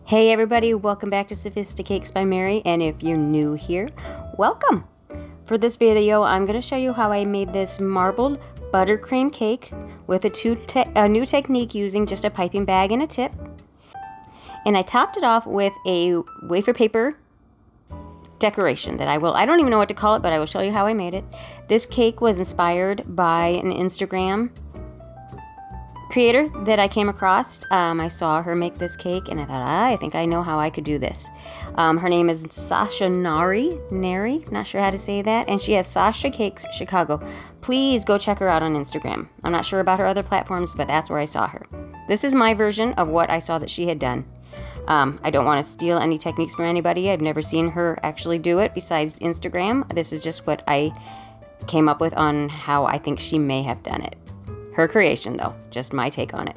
Hey everybody, welcome back to Sophisticakes by Mary, and if you're new here, welcome! For this video, I'm going to show you how I made this marbled buttercream cake with a new technique using just a piping bag and a tip. And I topped it off with a wafer paper decoration that I don't even know what to call it, but I will show you how I made it. This cake was inspired by an Instagram creator that I came across. I saw her make this cake and I thought, I think I know how I could do this. Her name is Sasha Nari, not sure how to say that, and she has Sasha Cakes Chicago. Please go check her out on Instagram. I'm not sure about her other platforms, but that's where I saw her. This is my version of what I saw that she had done. I don't want to steal any techniques from anybody. I've never seen her actually do it besides Instagram. This is just what I came up with on how I think she may have done it. Her creation, though, just my take on it.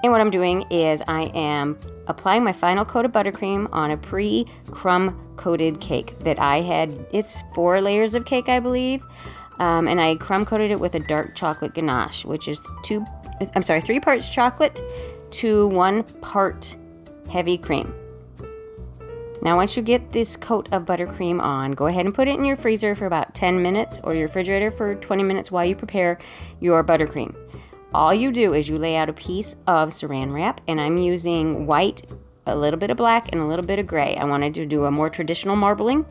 And what I'm doing is I am applying my final coat of buttercream on a pre-crumb coated cake that I had. It's 4 layers of cake, I believe. And I crumb coated it with a dark chocolate ganache, which is 3 parts chocolate to 1 part heavy cream. Now, once you get this coat of buttercream on, go ahead and put it in your freezer for about 10 minutes or your refrigerator for 20 minutes while you prepare your buttercream. All you do is you lay out a piece of saran wrap, and I'm using white, a little bit of black, and a little bit of gray. I wanted to do a more traditional marbling.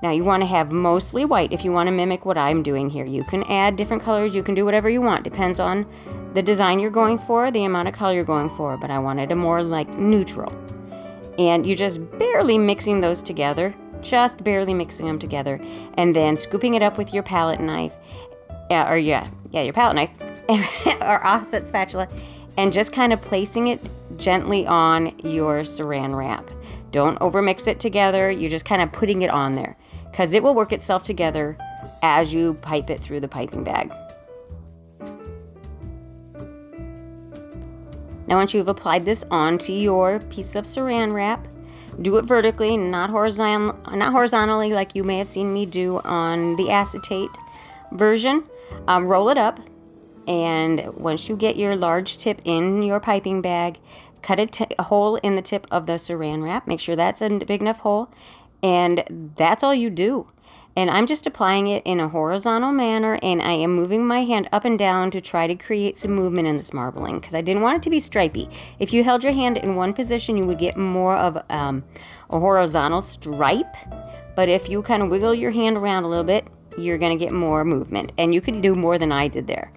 Now, you want to have mostly white if you want to mimic what I'm doing here. You can add different colors. You can do whatever you want. Depends on the design you're going for, the amount of color you're going for, but I wanted a more like neutral. And you're just barely mixing those together, just barely mixing them together, and then scooping it up with your palette knife, your palette knife, or offset spatula, and just kind of placing it gently on your saran wrap. Don't overmix it together, you're just kind of putting it on there, because it will work itself together as you pipe it through the piping bag. Now, once you've applied this onto your piece of saran wrap, do it vertically, not horizontally like you may have seen me do on the acetate version. Roll it up, and once you get your large tip in your piping bag, cut a hole in the tip of the saran wrap. Make sure that's a big enough hole, and that's all you do. And I'm just applying it in a horizontal manner, and I am moving my hand up and down to try to create some movement in this marbling, because I didn't want it to be stripy. If you held your hand in one position, you would get more of a horizontal stripe. But if you kind of wiggle your hand around a little bit, you're going to get more movement. And you could do more than I did there.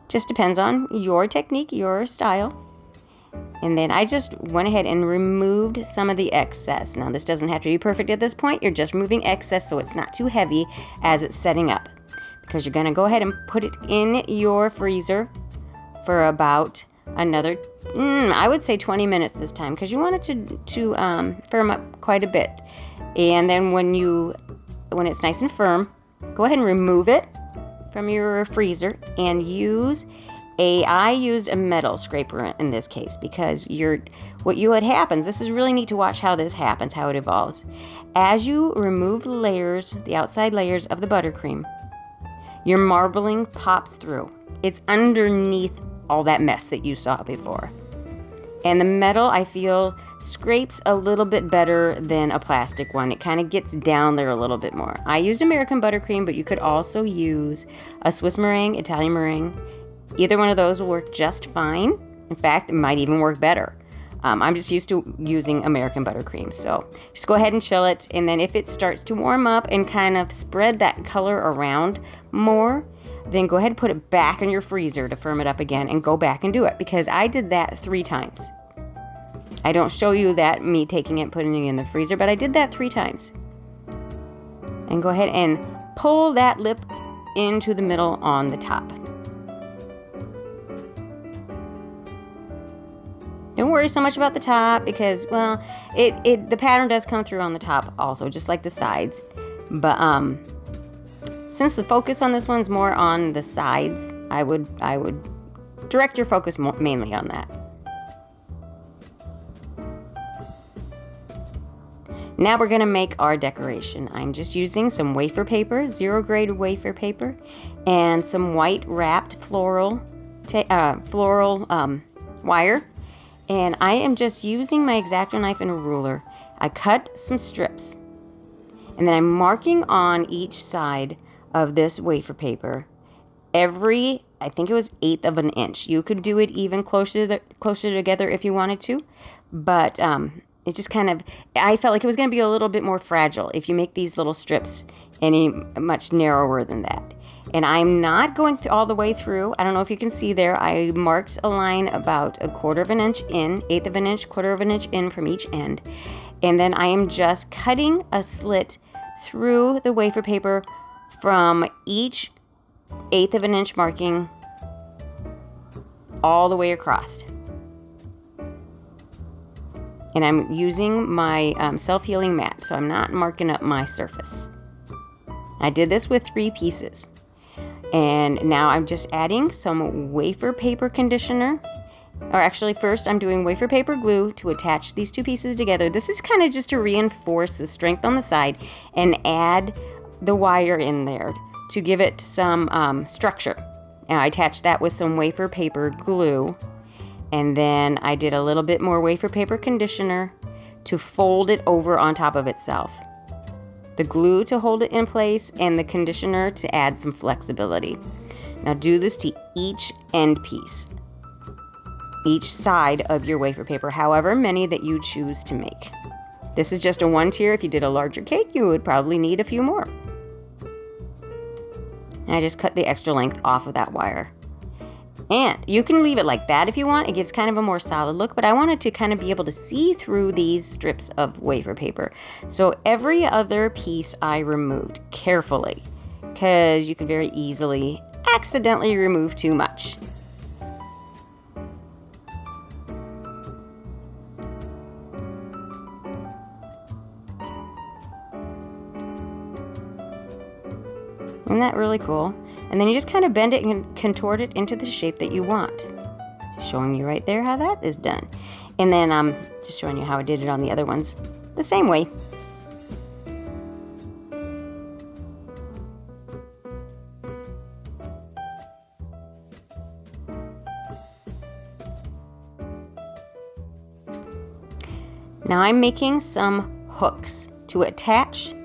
Just depends on your technique, your style. And then I just went ahead and removed some of the excess. Now, this doesn't have to be perfect at this point. You're just removing excess so it's not too heavy as it's setting up. Because you're going to go ahead and put it in your freezer for about another, I would say 20 minutes this time, because you want it to firm up quite a bit. And then when it's nice and firm, go ahead and remove it from your freezer and I used a metal scraper in this case, because what happens, this is really neat to watch how this happens, how it evolves. As you remove the outside layers of the buttercream, your marbling pops through. It's underneath all that mess that you saw before. And the metal, I feel, scrapes a little bit better than a plastic one. It kind of gets down there a little bit more. I used American buttercream, but you could also use a Swiss meringue, Italian meringue. Either one of those will work just fine. In fact, it might even work better. I'm just used to using American buttercream. So just go ahead and chill it. And then if it starts to warm up and kind of spread that color around more, then go ahead and put it back in your freezer to firm it up again and go back and do it. Because I did that 3 times. I don't show you that, me taking it and putting it in the freezer, but I did that 3 times. And go ahead and pull that lip into the middle on the top. Don't worry so much about the top because, well, the pattern does come through on the top also, just like the sides. But since the focus on this one's more on the sides, I would direct your focus mainly on that. Now we're going to make our decoration. I'm just using some wafer paper, 0 grade wafer paper, and some white wrapped floral wire. And I am just using my X-Acto knife and a ruler. I cut some strips. And then I'm marking on each side of this wafer paper every, I think it was 1/8 of an inch. You could do it even closer together if you wanted to. But it just kind of, I felt like it was going to be a little bit more fragile if you make these little strips any much narrower than that. And I'm not going all the way through. I don't know if you can see there. I marked a line about 1/4 of an inch in, 1/8 of an inch, 1/4 of an inch in from each end. And then I am just cutting a slit through the wafer paper from each 1/8 of an inch marking all the way across. And I'm using my self-healing mat, so I'm not marking up my surface. I did this with 3 pieces. And now I'm just adding some wafer paper conditioner. Or actually, first I'm doing wafer paper glue to attach these 2 pieces together. This is kind of just to reinforce the strength on the side and add the wire in there to give it some structure. Now I attached that with some wafer paper glue. And then I did a little bit more wafer paper conditioner to fold it over on top of itself. The glue to hold it in place and the conditioner to add some flexibility. Now do this to each end piece, each side of your wafer paper, however many that you choose to make. This is just a 1 tier. If you did a larger cake, you would probably need a few more. And I just cut the extra length off of that wire. And you can leave it like that if you want. It gives kind of a more solid look, but I wanted to kind of be able to see through these strips of wafer paper. So every other piece I removed carefully, because you can very easily accidentally remove too much. Isn't that really cool? And then you just kind of bend it and contort it into the shape that you want. Just showing you right there how that is done. And then I'm just showing you how I did it on the other ones the same way. Now I'm making some hooks to attach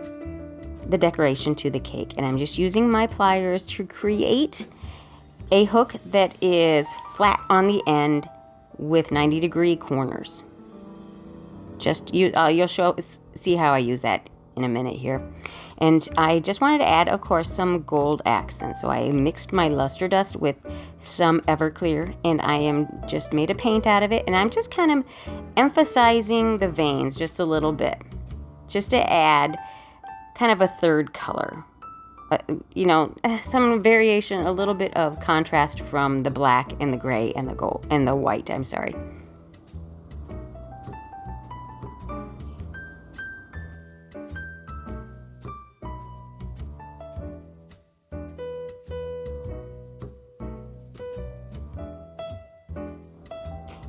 the decoration to the cake, and I'm just using my pliers to create a hook that is flat on the end with 90-degree corners. You'll see how I use that in a minute here. And I just wanted to add, of course, some gold accents. So I mixed my luster dust with some Everclear, and I am just made a paint out of it, and I'm just kind of emphasizing the veins just a little bit, just to add kind of a third color, some variation, a little bit of contrast from the black and the gray and the gold and the white. I'm sorry.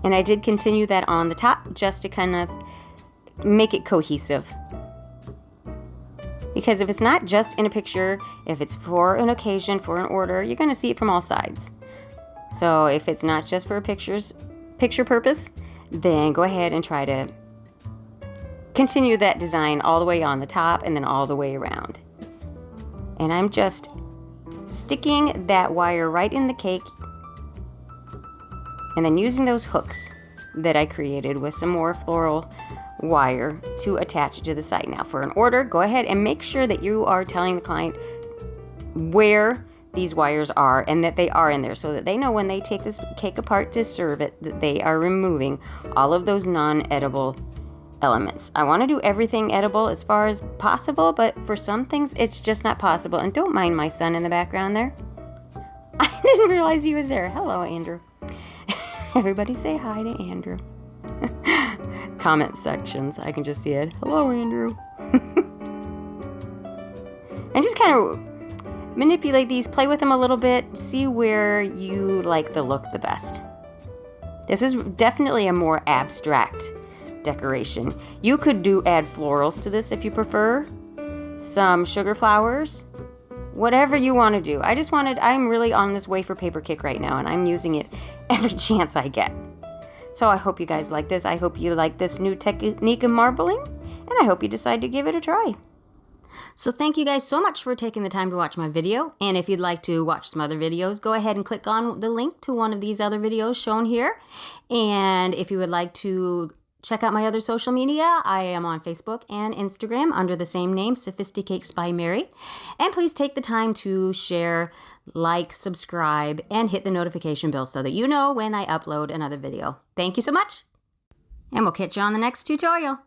And I did continue that on the top just to kind of make it cohesive. Because if it's not just in a picture, if it's for an occasion, for an order, you're going to see it from all sides. So if it's not just for a picture purpose, then go ahead and try to continue that design all the way on the top and then all the way around. And I'm just sticking that wire right in the cake and then using those hooks that I created with some more floral wire to attach it to the side. Now for an order, go ahead and make sure that you are telling the client where these wires are and that they are in there, so that they know when they take this cake apart to serve it that they are removing all of those non-edible elements. I want to do everything edible as far as possible, but for some things it's just not possible. And don't mind my son in the background there. I didn't realize he was there. Hello, Andrew. Everybody say hi to Andrew. Comment sections, I can just see it. Hello, Andrew. And just kind of manipulate these, play with them a little bit, see where you like the look the best. This is definitely a more abstract decoration. You could add florals to this if you prefer, some sugar flowers, whatever you want to do. I'm really on this wafer paper kick right now, and I'm using it every chance I get. So I hope you guys like this. I hope you like this new technique of marbling, and I hope you decide to give it a try. So thank you guys so much for taking the time to watch my video. And if you'd like to watch some other videos, go ahead and click on the link to one of these other videos shown here. And if you would like to check out my other social media, I am on Facebook and Instagram under the same name, Sophisticakes by Mary. And please take the time to share, like, subscribe, and hit the notification bell so that you know when I upload another video. Thank you so much, and we'll catch you on the next tutorial.